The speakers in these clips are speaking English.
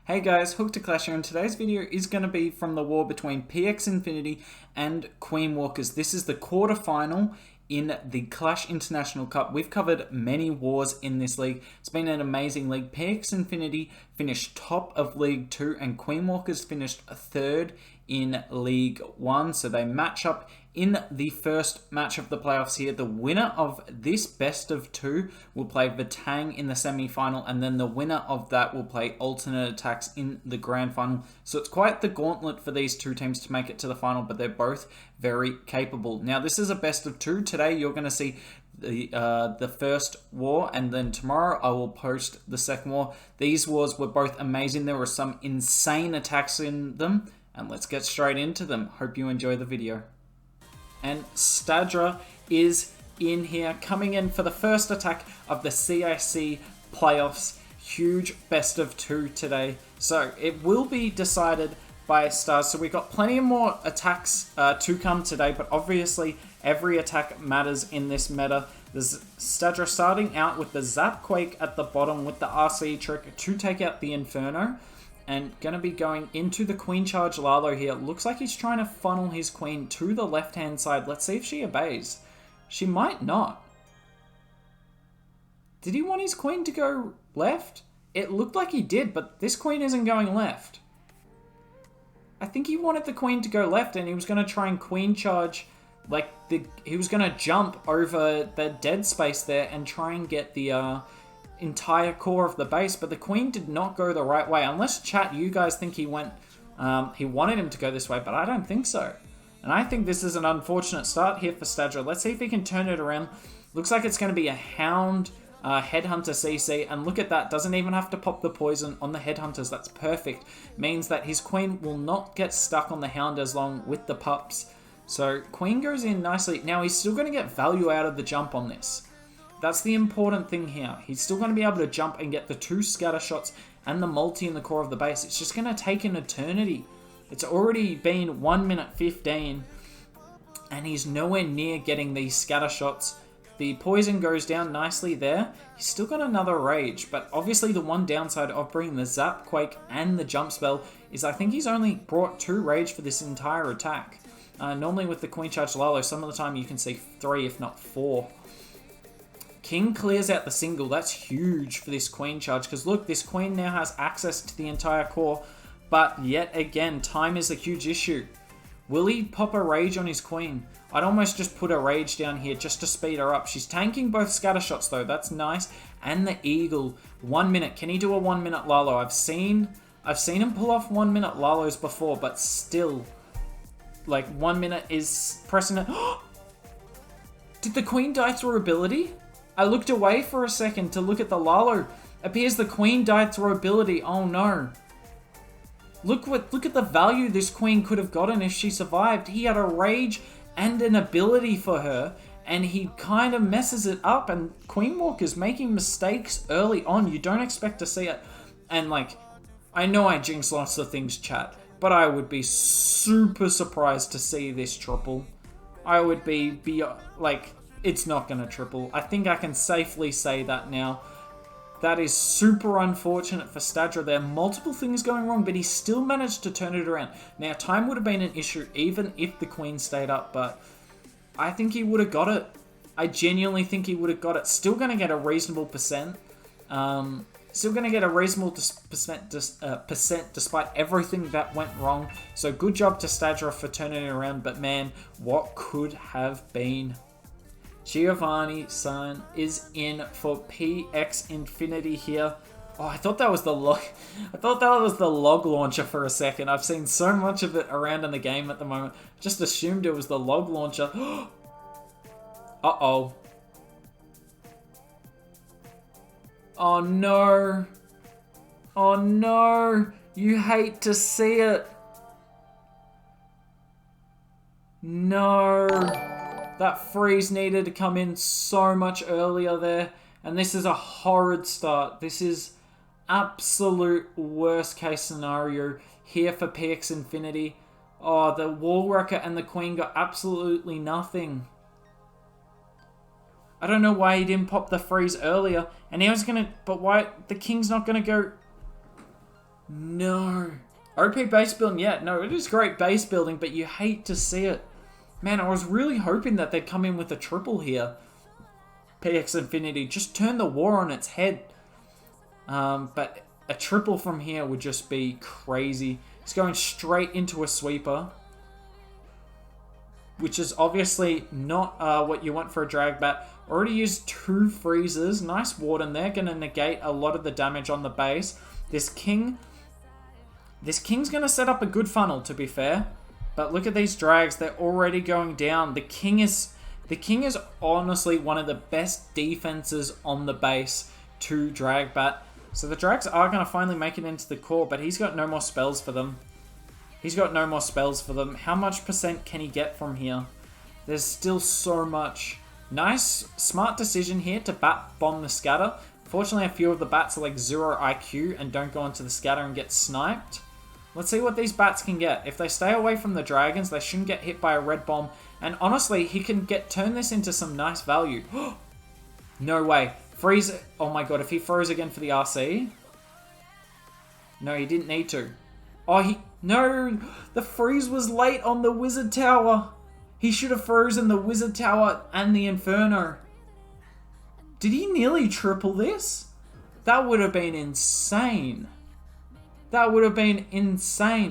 Hey guys, Hook to Clash here, and today's video is going to be from the war between PX Infinity and Queen Walkers. This is the quarterfinal in the Clash International Cup. We've covered many wars in this league. It's been an amazing league. PX Infinity finished top of League 2 and Queen Walkers finished third in League 1. So they match up in the first match of the playoffs here. The winner of this best of two will play Vatang in the semi-final, and then the winner of that will play alternate attacks in the grand final. So it's quite the gauntlet for these two teams to make it to the final, but they're both very capable. Now this is a best of two. Today you're going to see the first war, and then tomorrow I will post the second war. These wars were both amazing. There were some insane attacks in them, and let's get straight into them. Hope you enjoy the video. And Stardra is in here, coming in for the first attack of the CIC playoffs. Huge best of two today. So it will be decided by stars. So we've got plenty of more attacks to come today, but obviously every attack matters in this meta. There's Stardra starting out with the Zap Quake at the bottom with the RC trick to take out the Inferno. And going to be going into the Queen Charge Lalo here. Looks like he's trying to funnel his Queen to the left-hand side. Let's see if she obeys. She might not. Did he want his Queen to go left? It looked like he did, but this Queen isn't going left. I think he wanted the Queen to go left, and he was going to try and Queen Charge. He was going to jump over the dead space there and try and get the entire core of the base, but the Queen did not go the right way. Unless, chat, you guys think he went, he wanted him to go this way, but I don't think so. And I think this is an unfortunate start here for Stardra. Let's see if he can turn it around. Looks like it's going to be a Hound Headhunter CC, and look at that, doesn't even have to pop the poison on the Headhunters. That's perfect. Means that his Queen will not get stuck on the Hound as long with the pups. So Queen goes in nicely. Now he's still going to get value out of the jump on this. That's the important thing here. He's still going to be able to jump and get the two scatter shots and the multi in the core of the base. It's just going to take an eternity. It's already been 1 minute 15, and he's nowhere near getting these scatter shots. The poison goes down nicely there. He's still got another rage, but obviously the one downside of bringing the Zap Quake and the jump spell is I think he's only brought 2 rage for this entire attack. Normally with the Queen Charge Lalo, some of the time you can see 3 if not 4. King clears out the single. That's huge for this Queen Charge, because look, this Queen now has access to the entire core, but yet again, time is a huge issue. Will he pop a rage on his Queen? I'd almost just put a rage down here just to speed her up. She's tanking both scatter shots though. That's nice. And the Eagle. 1 minute. Can he do a 1 minute Lalo? I've seen him pull off 1 minute Lalos before, but still, like 1 minute is pressing it. Did the Queen die through ability? I looked away for a second to look at the Lalo. Appears the Queen died through ability. Oh no. Look at the value this Queen could have gotten if she survived. He had a rage and an ability for her, and he kind of messes it up, and Queen Walker's making mistakes early on. You don't expect to see it. And like, I know I jinx lots of things, chat, but I would be super surprised to see this triple. I would be like, it's not going to triple. I think I can safely say that now. That is super unfortunate for Stardra. There are multiple things going wrong, but he still managed to turn it around. Now, time would have been an issue even if the Queen stayed up, but I think he would have got it. I genuinely think he would have got it. Still going to get a reasonable percent. Still going to get a reasonable percent despite everything that went wrong. So good job to Stardra for turning it around, but man, what could have been? Giovanni-san is in for PX Infinity here. Oh, I thought that was the log. I thought that was the log launcher for a second. I've seen so much of it around in the game at the moment. Just assumed it was the log launcher. Uh-oh. Oh no. Oh no. You hate to see it. No. That freeze needed to come in so much earlier there. And this is a horrid start. This is absolute worst case scenario here for PX Infinity. Oh, the Wall Wrecker and the Queen got absolutely nothing. I don't know why he didn't pop the freeze earlier. And he was going to... But why... The King's not going to go... No. OP base building, yeah, no, it is great base building, but you hate to see it. Man, I was really hoping that they'd come in with a triple here. PX Infinity, just turn the war on its head. But a triple from here would just be crazy. He's going straight into a sweeper, which is obviously not what you want for a drag bat. Already used 2 freezes. Nice warden there, going to negate a lot of the damage on the base. This king's going to set up a good funnel, to be fair. But look at these drags. They're already going down. The king is honestly one of the best defenses on the base to drag bat. So the drags are going to finally make it into the core, but he's got no more spells for them. How much percent can he get from here? There's still so much. Nice, smart decision here to bat bomb the scatter. Fortunately, a few of the bats are like 0 IQ and don't go into the scatter and get sniped. Let's see what these bats can get. If they stay away from the dragons, they shouldn't get hit by a red bomb. And honestly, he can turn this into some nice value. No way. Freeze. Oh my god, if he froze again for the RC. No, he didn't need to. Oh, no, the freeze was late on the wizard tower. He should have frozen the wizard tower and the inferno. Did he nearly triple this? That would have been insane.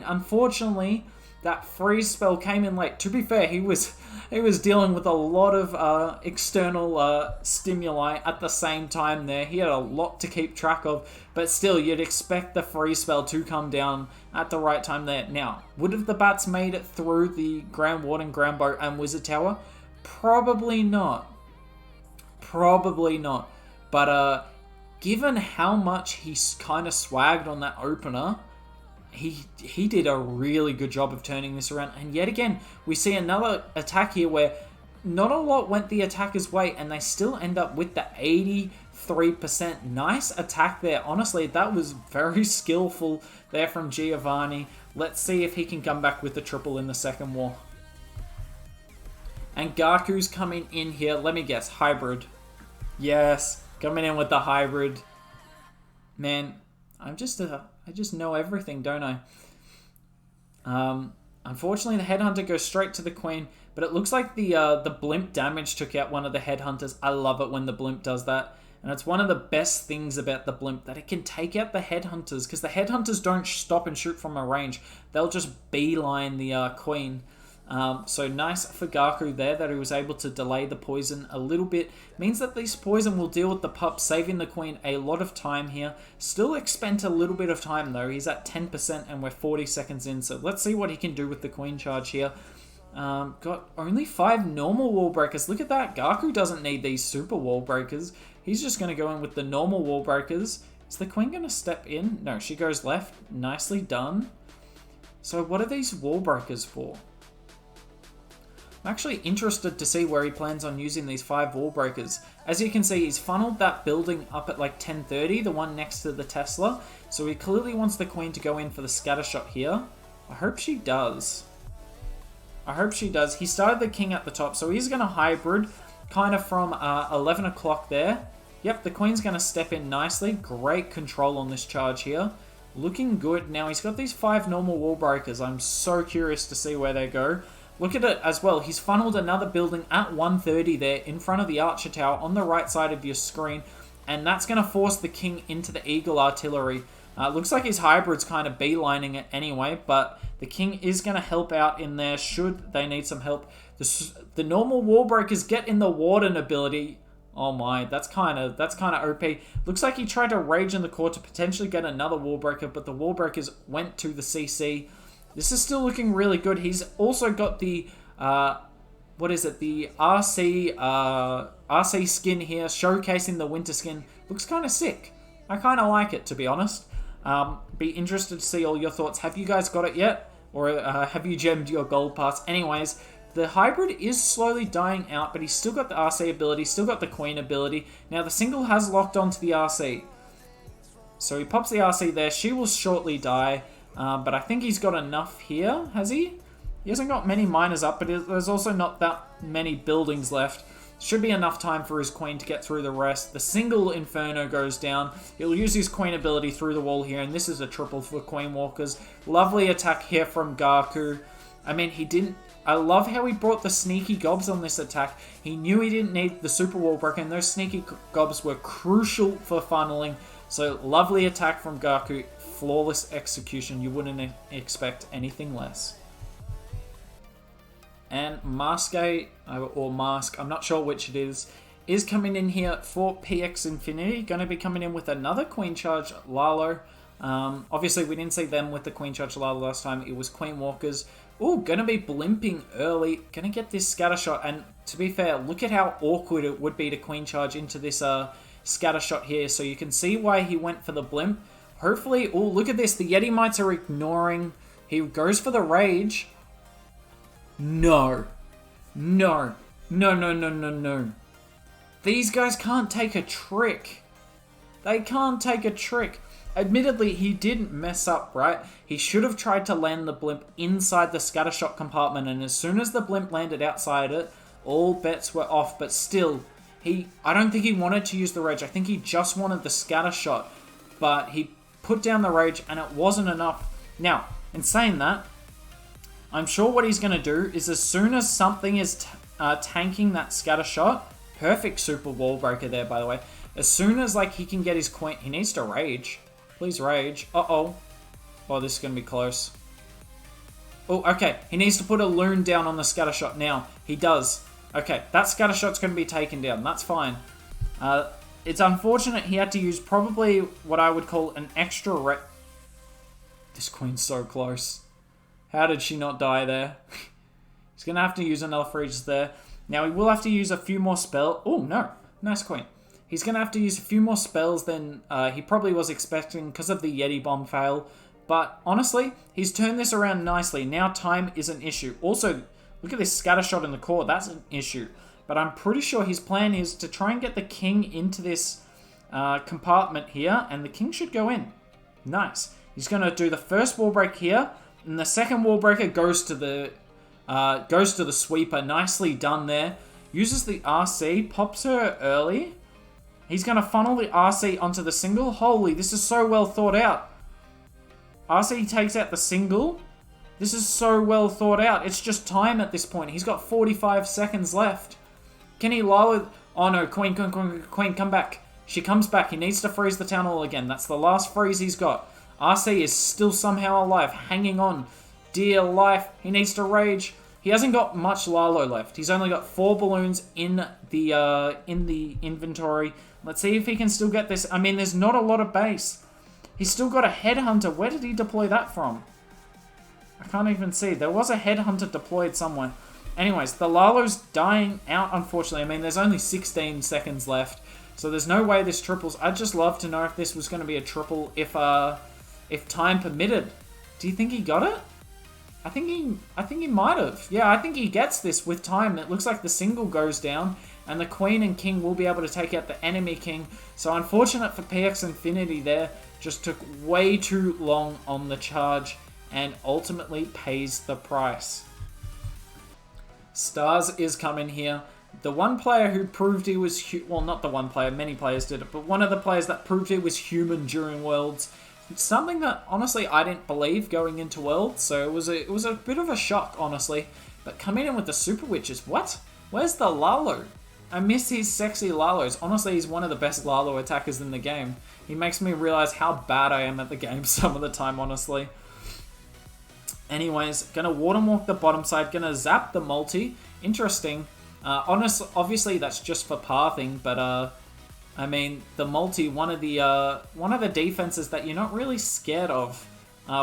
Unfortunately, that freeze spell came in late. To be fair, he was dealing with a lot of external stimuli at the same time there. He had a lot to keep track of, but still, you'd expect the freeze spell to come down at the right time there. Now, would have the bats made it through the Grand Warden, Grand Bow, and Wizard Tower? Probably not. But given how much he's kind of swagged on that opener, he did a really good job of turning this around. And yet again, we see another attack here where not a lot went the attacker's way, and they still end up with the 83%. Nice attack there. Honestly, that was very skillful there from Giovanni. Let's see if he can come back with the triple in the second war. And Gaku's coming in here. Let me guess, hybrid. Yes, coming in with the hybrid. Man, I just know everything, don't I? Unfortunately, the headhunter goes straight to the queen, but it looks like the blimp damage took out one of the headhunters. I love it when the blimp does that. And it's one of the best things about the blimp, that it can take out the headhunters, because the headhunters don't stop and shoot from a range. They'll just beeline the queen. So nice for Gaku there that he was able to delay the poison a little bit. Means that this poison will deal with the pup, saving the queen a lot of time here. Still expend a little bit of time though. He's at 10% and we're 40 seconds in. So let's see what he can do with the queen charge here. Got only 5 normal wall breakers. Look at that. Gaku doesn't need these super wall breakers. He's just going to go in with the normal wall breakers. Is the queen going to step in? No, she goes left. Nicely done. So what are these wall breakers for? I'm actually interested to see where he plans on using these 5 wall breakers. As you can see, he's funneled that building up at like 10:30, the one next to the Tesla. So he clearly wants the queen to go in for the scatter shot here. I hope she does. He started the king at the top, so he's going to hybrid kind of from 11 o'clock there. Yep, the queen's going to step in nicely. Great control on this charge here. Looking good. Now he's got these 5 normal wall breakers. I'm so curious to see where they go. Look at it as well. He's funneled another building at 1:30 there in front of the Archer Tower on the right side of your screen. And that's going to force the king into the Eagle Artillery. Looks like his hybrid's kind of beelining it anyway, but the king is going to help out in there should they need some help. The normal wall breakers get in the Warden ability. Oh my, that's kind of OP. Looks like he tried to rage in the core to potentially get another wall breaker, but the wall breakers went to the CC. This is still looking really good. He's also got the the RC skin here, showcasing the winter skin. Looks kind of sick. I kind of like it, to be honest. Be interested to see all your thoughts. Have you guys got it yet? Or have you gemmed your gold pass? Anyways, the hybrid is slowly dying out, but he's still got the RC ability, still got the queen ability. Now the single has locked onto the RC. So he pops the RC there. She will shortly die. But I think he's got enough here, has he? He hasn't got many miners up, but there's also not that many buildings left. Should be enough time for his queen to get through the rest. The single Inferno goes down. He'll use his queen ability through the wall here, and this is a triple for Queen Walkers. Lovely attack here from Gaku. I mean, he didn't... I love how he brought the sneaky gobs on this attack. He knew he didn't need the super wall breaker, and those sneaky gobs were crucial for funneling. So, lovely attack from Gaku. Flawless execution. You wouldn't expect anything less. And Maske, or Mask, I'm not sure which it is coming in here for PX Infinity. Going to be coming in with another Queen Charge Lalo. Obviously, we didn't see them with the Queen Charge Lalo last time. It was Queen Walkers. Ooh, going to be blimping early. Going to get this scatter shot. And to be fair, look at how awkward it would be to Queen Charge into this scatter shot here. So you can see why he went for the blimp. Hopefully, oh, look at this. The Yeti Mites are ignoring. He goes for the Rage. No. No. No, no, no, no, no. These guys can't take a trick. They can't take a trick. Admittedly, he didn't mess up, right? He should have tried to land the blimp inside the scattershot compartment, and as soon as the blimp landed outside it, all bets were off. But still, I don't think he wanted to use the Rage. I think he just wanted the scattershot, but he put down the Rage, and it wasn't enough. Now, in saying that, I'm sure what he's going to do is as soon as something is tanking that scatter shot, perfect super wall breaker there, by the way. As soon as like he can get his queen, he needs to Rage. Please Rage. Uh-oh. Oh, this is going to be close. Oh, okay. He needs to put a loon down on the scatter shot now. He does. Okay, that scatter shot's going to be taken down. That's fine. It's unfortunate he had to use probably what I would call an extra This queen's so close. How did she not die there? He's going to have to use another freeze there. Now, he will have to use a few more spells. Oh, no. Nice queen. He's going to have to use a few more spells than he probably was expecting because of the Yeti Bomb fail. But honestly, he's turned this around nicely. Now time is an issue. Also, look at this scattershot in the core. That's an issue. But I'm pretty sure his plan is to try and get the king into this compartment here. And the king should go in. Nice. He's going to do the first wall break here. And the second wall breaker goes to the sweeper. Nicely done there. Uses the RC. Pops her early. He's going to funnel the RC onto the single. Holy, this is so well thought out. RC takes out the single. This is so well thought out. It's just time at this point. He's got 45 seconds left. Can he Lalo? Oh no, Queen, come back. She comes back. He needs to freeze the town hall again. That's the last freeze he's got. RC is still somehow alive, hanging on. Dear life. He needs to Rage. He hasn't got much Lalo left. He's only got 4 balloons in the inventory. Let's see if he can still get this. I mean, there's not a lot of base. He's still got a Headhunter. Where did he deploy that from? I can't even see. There was a Headhunter deployed somewhere. Anyways, the Lalo's dying out, unfortunately. I mean, there's only 16 seconds left. So there's no way this triples. I'd just love to know if this was going to be a triple if time permitted. Do you think he got it? I think he might have. Yeah, I think he gets this with time. It looks like the single goes down, and the queen and king will be able to take out the enemy king. So unfortunate for PX Infinity there. Just took way too long on the charge, and ultimately pays the price. Stars is coming here. The one player who proved he was... well, not the one player. Many players did it. But one of the players that proved he was human during Worlds. Something that, honestly, I didn't believe going into Worlds. So it was a bit of a shock, honestly. But coming in with the Super Witches. What? Where's the Lalo? I miss his sexy Lalos. Honestly, he's one of the best Lalo attackers in the game. He makes me realize how bad I am at the game some of the time, honestly. Anyways, gonna Water Walk the bottom side. Gonna zap the multi. Interesting. Obviously, that's just for pathing, but I mean, the multi, one of the defenses that you're not really scared of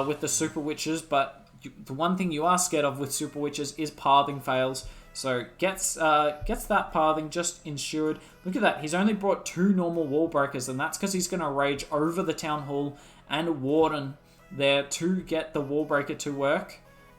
with the Super Witches, but the one thing you are scared of with Super Witches is pathing fails. So gets that pathing just ensured. Look at that. He's only brought 2 normal wall breakers, and that's because he's going to Rage over the Town Hall and Warden there to get the wall breaker to work.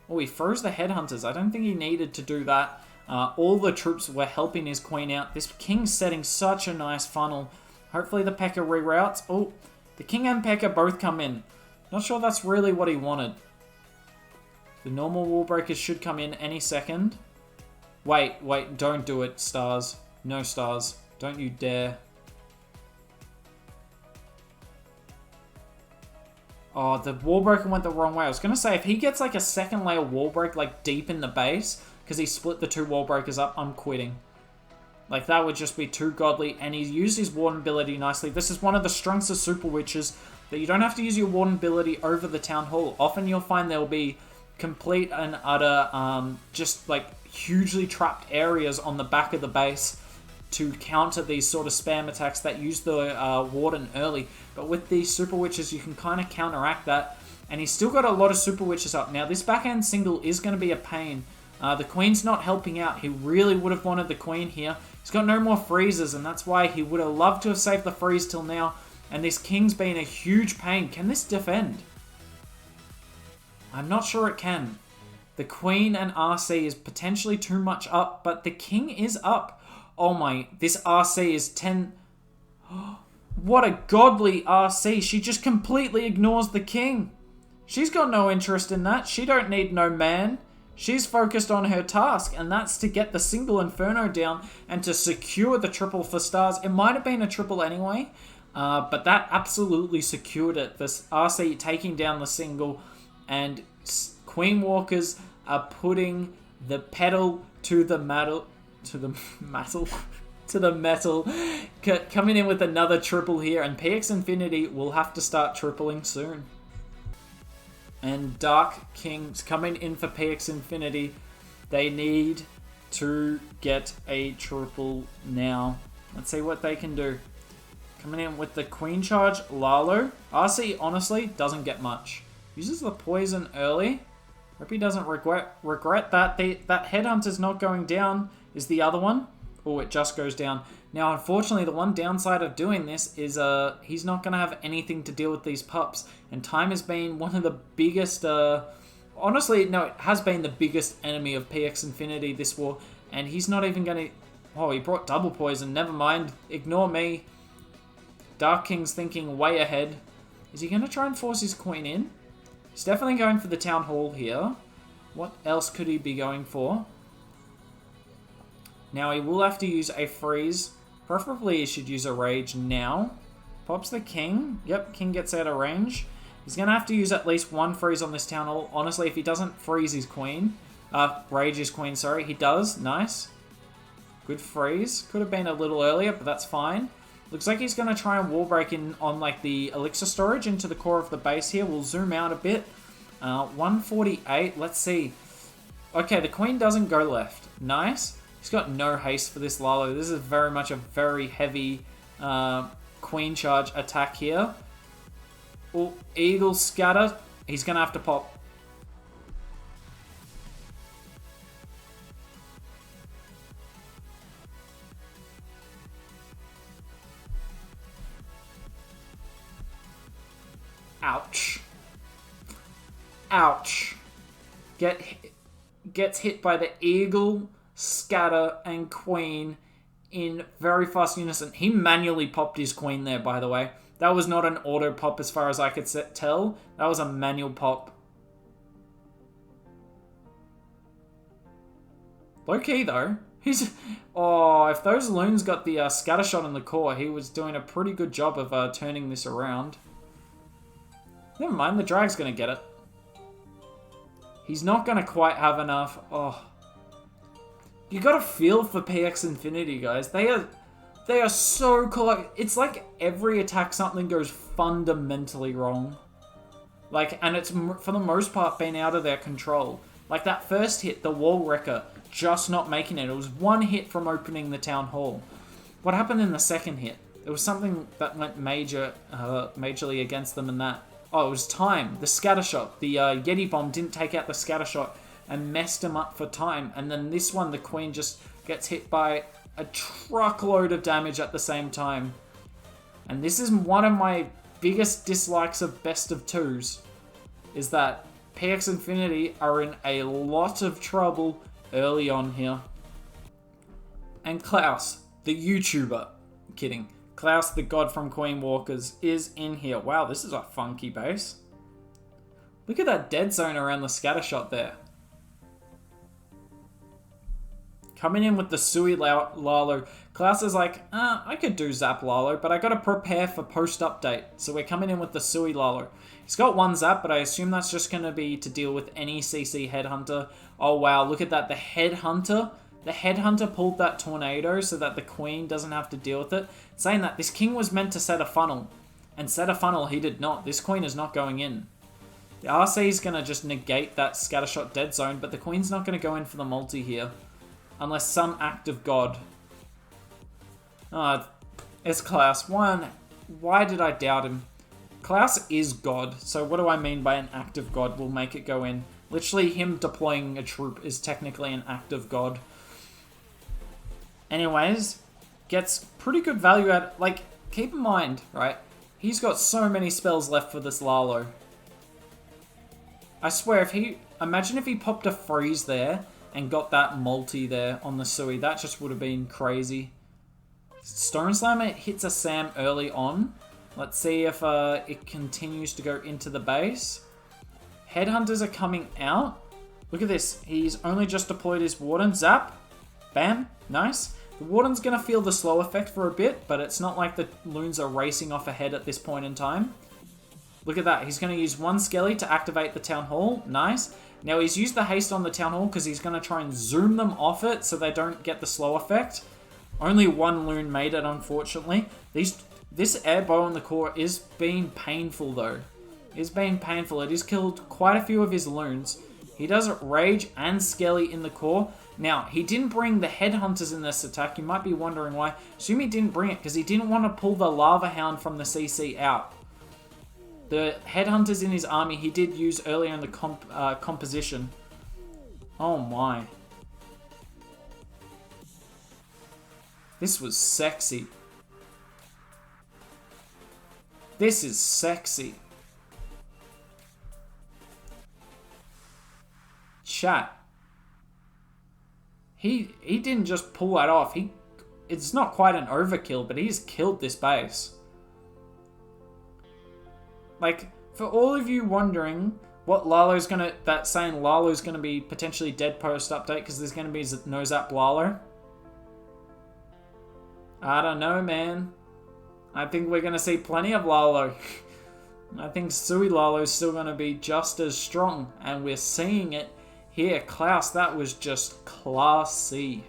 Oh, he froze the Headhunters. I don't think he needed to do that. All the troops were helping his queen out. This king's setting such a nice funnel. Hopefully the P.E.K.K.A. reroutes. Oh, the king and P.E.K.K.A. both come in. Not sure that's really what he wanted. The normal wall breakers should come in any second. Wait, don't do it, Stars. No stars. Don't you dare. Oh, the wall breaker went the wrong way. I was going to say, if he gets like a second layer wall break like deep in the base, because he split the 2 wall breakers up, I'm quitting. Like, that would just be too godly. And he's used his Warden ability nicely. This is one of the strengths of Super Witches, that you don't have to use your Warden ability over the Town Hall. Often you'll find there will be complete and utter, just like hugely trapped areas on the back of the base to counter these sort of spam attacks that use the Warden early. But with these Super Witches, you can kind of counteract that. And he's still got a lot of Super Witches up. Now, this backhand single is going to be a pain. The Queen's not helping out. He really would have wanted the Queen here. He's got no more freezes, and that's why he would have loved to have saved the freeze till now. And this King's been a huge pain. Can this defend? I'm not sure it can. The Queen and RC is potentially too much up, but the King is up. Oh my, this RC is 10... What a godly RC. She just completely ignores the King. She's got no interest in that. She don't need no man. She's focused on her task, and that's to get the single Inferno down and to secure the triple for stars. It might have been a triple anyway, but that absolutely secured it. This RC taking down the single, and Queen Walkers are putting the pedal to the metal, coming in with another triple here, and PX Infinity will have to start tripling soon. And Dark Kings coming in for PX Infinity. They need to get a triple now. Let's see what they can do. Coming in with the Queen Charge, Lalo. RC, honestly, doesn't get much. Uses the poison early. Hope he doesn't regret that. That Headhunter's not going down is the other one. Oh, it just goes down. Now, unfortunately, the one downside of doing this is he's not going to have anything to deal with these pups. And time has been one of the biggest... honestly, no, it has been the biggest enemy of PX Infinity this war. And he's not even going to... Oh, he brought double poison. Never mind. Ignore me. Dark King's thinking way ahead. Is he going to try and force his Queen in? He's definitely going for the Town Hall here. What else could he be going for? Now, he will have to use a freeze. Preferably, he should use a rage now. Pops the King. Yep, King gets out of range. He's going to have to use at least one freeze on this Town Hall. Honestly, if he doesn't freeze his Queen... rage his Queen, sorry. He does. Nice. Good freeze. Could have been a little earlier, but that's fine. Looks like he's going to try and wall break in on like the elixir storage into the core of the base here. We'll zoom out a bit. 148. Let's see. Okay, the Queen doesn't go left. Nice. He's got no haste for this Lalo. This is very much a very heavy Queen Charge attack here. Oh, Eagle Scatter. He's going to have to pop. Ouch. Ouch. Gets hit by the Eagle, Scatter, and Queen in very fast unison. He manually popped his Queen there, by the way. That was not an auto pop as far as I could tell. That was a manual pop. Low key, though. He's... Oh, if those loons got the scatter shot in the core, he was doing a pretty good job of turning this around. Never mind, the drag's going to get it. He's not going to quite have enough. Oh. You got to feel for PX Infinity, guys. They are so cool. It's like every attack something goes fundamentally wrong. Like, and it's for the most part been out of their control. Like that first hit, the Wall Wrecker, just not making it. It was one hit from opening the Town Hall. What happened in the second hit? It was something that went majorly against them in that. Oh, it was time. The scatter shot. The Yeti Bomb didn't take out the scatter shot and messed him up for time. And then this one, the Queen just gets hit by a truckload of damage at the same time. And this is one of my biggest dislikes of Best of Twos, is that PX Infinity are in a lot of trouble early on here. And Klaus, the YouTuber, kidding. Klaus, the god from Queen Walkers, is in here. Wow, this is a funky base. Look at that dead zone around the scatter shot there. Coming in with the Sui Lalo. Klaus is like, I could do Zap Lalo, but I gotta prepare for post-update. So we're coming in with the Sui Lalo. He's got one Zap, but I assume that's just gonna be to deal with any CC Headhunter. Oh wow, look at that. The Headhunter pulled that Tornado so that the Queen doesn't have to deal with it. Saying that, this King was meant to set a funnel. And set a funnel he did not. This Queen is not going in. The RC is going to just negate that Scattershot Dead Zone, but the Queen's not going to go in for the multi here. Unless some act of God. It's Klaus. Why did I doubt him? Klaus is God, so what do I mean by an act of God will make it go in? Literally, him deploying a troop is technically an act of God. Anyways, gets pretty good value out. Like, keep in mind, right? He's got so many spells left for this Lalo. I swear, imagine if he popped a freeze there and got that multi there on the Sui. That just would have been crazy. Stone Slammer hits a Sam early on. Let's see if it continues to go into the base. Headhunters are coming out. Look at this. He's only just deployed his Warden. Zap. Bam. Nice. The Warden's going to feel the slow effect for a bit, but it's not like the loons are racing off ahead at this point in time. Look at that. He's going to use one Skelly to activate the Town Hall. Nice. Now he's used the haste on the Town Hall because he's going to try and zoom them off it so they don't get the slow effect. Only one loon made it, unfortunately. This air bow on the core is being painful, though. It's being painful. It has killed quite a few of his loons. He does Rage and Skelly in the core. Now, he didn't bring the Headhunters in this attack. You might be wondering why. Assume he didn't bring it because he didn't want to pull the Lava Hound from the CC out. The Headhunters in his army he did use earlier in the composition. Oh my. This was sexy. This is sexy. Chat. He didn't just pull that off. It's not quite an overkill, but he's killed this base. Like, for all of you wondering what Lalo's gonna, that saying Lalo's gonna be potentially dead post update because there's gonna be no Zap Lalo. I don't know, man. I think we're gonna see plenty of Lalo. I think Sui Lalo's still gonna be just as strong, and we're seeing it here. Klaus, that was just classy.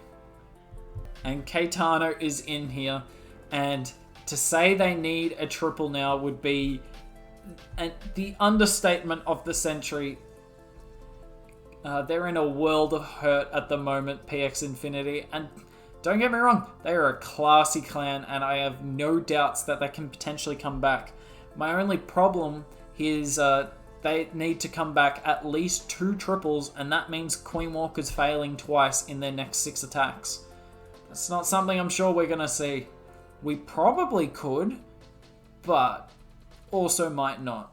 And Kaitano is in here, and to say they need a triple now would be the understatement of the century. They're in a world of hurt at the moment, PX Infinity, and don't get me wrong, they are a classy clan, and I have no doubts that they can potentially come back. My only problem is they need to come back at least 2 triples, and that means Queen Walker's failing twice in their next 6 attacks. That's not something I'm sure we're going to see. We probably could, but also might not.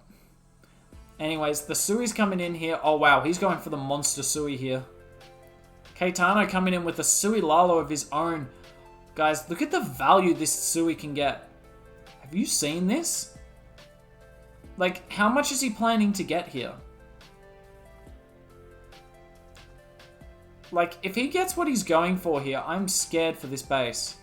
Anyways, the Sui's coming in here. Oh wow, he's going for the monster Sui here. Kaitano coming in with a Sui Lalo of his own. Guys, look at the value this Sui can get. Have you seen this? Like, how much is he planning to get here? Like, if he gets what he's going for here, I'm scared for this base.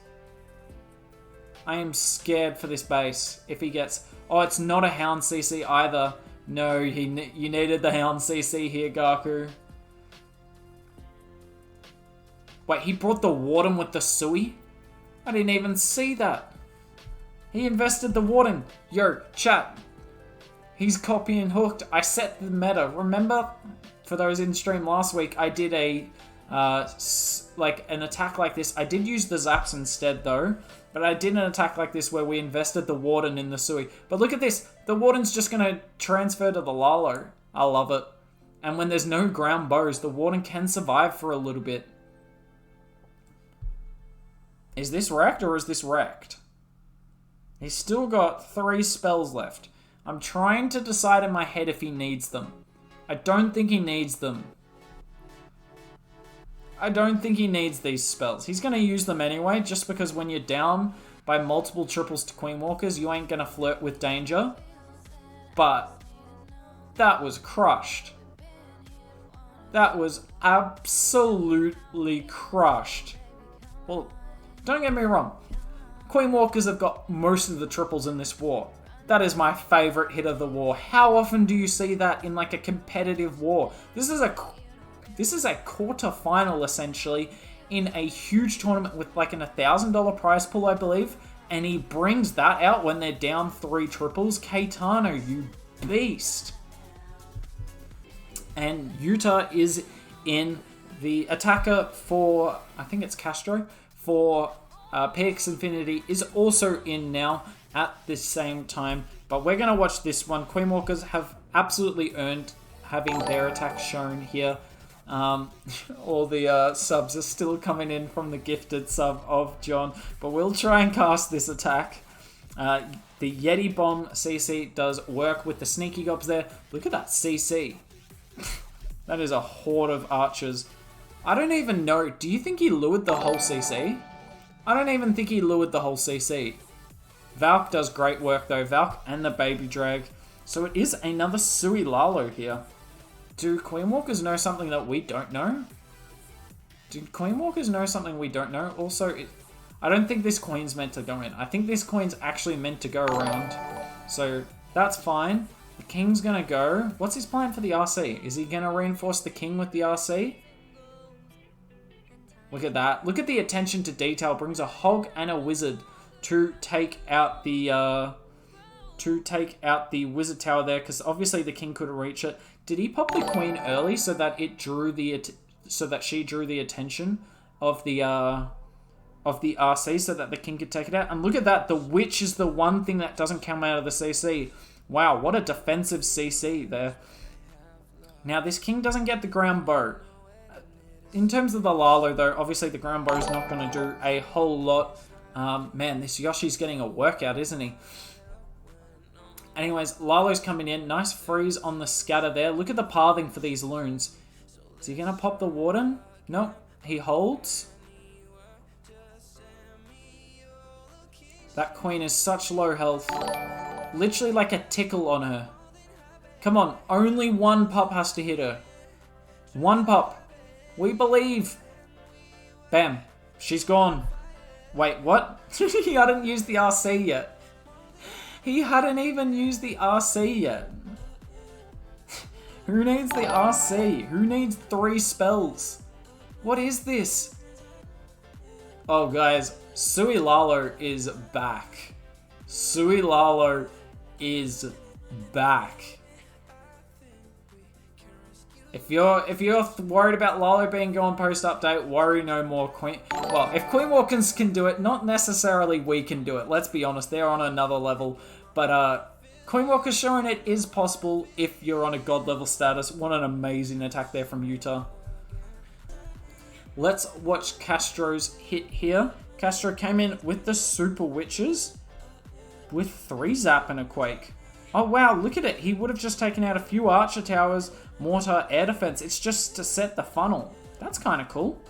I am scared for this base. If he gets... Oh, it's not a Hound CC either. No, you needed the Hound CC here, Gaku. Wait, he brought the Warden with the Sui? I didn't even see that. He invested the Warden. Yo, chat. He's copying hooked. I set the meta. Remember, for those in stream last week, I did a like an attack like this. I did use the Zaps instead though, but I did an attack like this where we invested the Warden in the Sui. But look at this. The Warden's just going to transfer to the Lalo. I love it. And when there's no ground bows, the Warden can survive for a little bit. Is this wrecked or is this wrecked? He's still got 3 spells left. I'm trying to decide in my head if he needs them. I don't think he needs them. I don't think he needs these spells. He's going to use them anyway, just because when you're down by multiple triples to Queen Walkers, you ain't going to flirt with danger. But that was crushed. That was absolutely crushed. Well, don't get me wrong. Queen Walkers have got most of the triples in this war. That is my favourite hit of the war. How often do you see that in like a competitive war? This is a quarter-final essentially in a huge tournament with like an $1,000 prize pool, I believe. And he brings that out when they're down 3 triples. Kaitano, you beast. And Yuta is in. The attacker for, I think it's Castro, for PX Infinity is also in now at the same time. But we're going to watch this one. Queen Walkers have absolutely earned having their attack shown here. All the subs are still coming in from the gifted sub of John. But we'll try and cast this attack. The Yeti Bomb CC does work with the Sneaky Gobs there. Look at that CC. That is a horde of archers. I don't even know. Do you think he lured the whole CC? I don't even think he lured the whole CC. Valk does great work though. Valk and the Baby Drag. So it is another Sui Lalo here. Do Queen Walkers know something that we don't know? Do Queen Walkers know something we don't know? Also, I don't think this Queen's meant to go in. I think this Queen's actually meant to go around. So that's fine. The King's going to go. What's his plan for the RC? Is he going to reinforce the King with the RC? Look at that. Look at the attention to detail. Brings a Hog and a Wizard to take out the Wizard Tower there, because obviously the King couldn't reach it. Did he pop the Queen early so that it drew she drew the attention of the RC so that the King could take it out? And look at that. The Witch is the one thing that doesn't come out of the CC. Wow, what a defensive CC there. Now, this King doesn't get the ground bow. In terms of the Lalo, though, obviously the ground bow is not going to do a whole lot. Man, this Yoshi's getting a workout, isn't he? Anyways, Lalo's coming in. Nice freeze on the scatter there. Look at the pathing for these loons. Is he going to pop the Warden? No, he holds. That Queen is such low health. Literally like a tickle on her. Come on, only one pup has to hit her. One pup. We believe. Bam. She's gone. Wait, what? He hadn't used the RC yet. He hadn't even used the RC yet. Who needs the RC? Who needs 3 spells? What is this? Oh, guys. Sui Lalo is back. Sui Lalo is back. If you're worried about Lalo being gone post-update, worry no more. Well, if Queen Walkers can do it, not necessarily we can do it. Let's be honest, they're on another level. But Queen Walkers showing it is possible if you're on a god level status. What an amazing attack there from Utah. Let's watch Castro's hit here. Castro came in with the Super Witches with 3 Zap and a Quake. Oh wow, look at it. He would have just taken out a few Archer Towers, Mortar, Air Defense. It's just to set the funnel. That's kind of cool.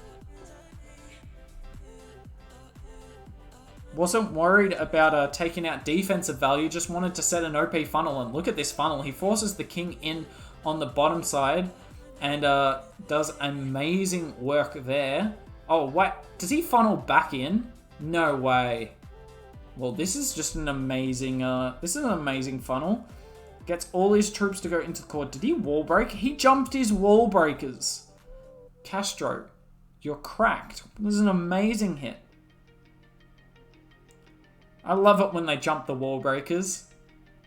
Wasn't worried about taking out defensive value, just wanted to set an OP funnel. And look at this funnel. He forces the King in on the bottom side and does amazing work there. Oh, wait. Does he funnel back in? No way. Well, this is just an amazing, funnel. Gets all his troops to go into the core. Did he wall break? He jumped his wall breakers. Castro, you're cracked. This is an amazing hit. I love it when they jump the wall breakers.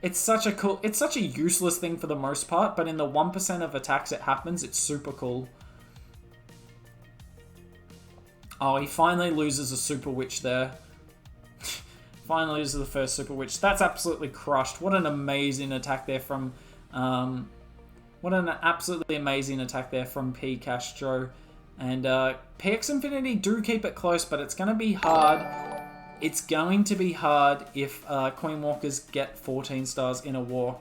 It's such a useless thing for the most part, but in the 1% of attacks it happens, it's super cool. Oh, he finally loses a Super Witch there. Finally loses the first Super Witch. That's absolutely crushed. What an amazing attack there from... what an absolutely amazing attack there from P. Castro. And PX Infinity do keep it close, but it's going to be hard. It's going to be hard if Queen Walkers get 14 stars in a war.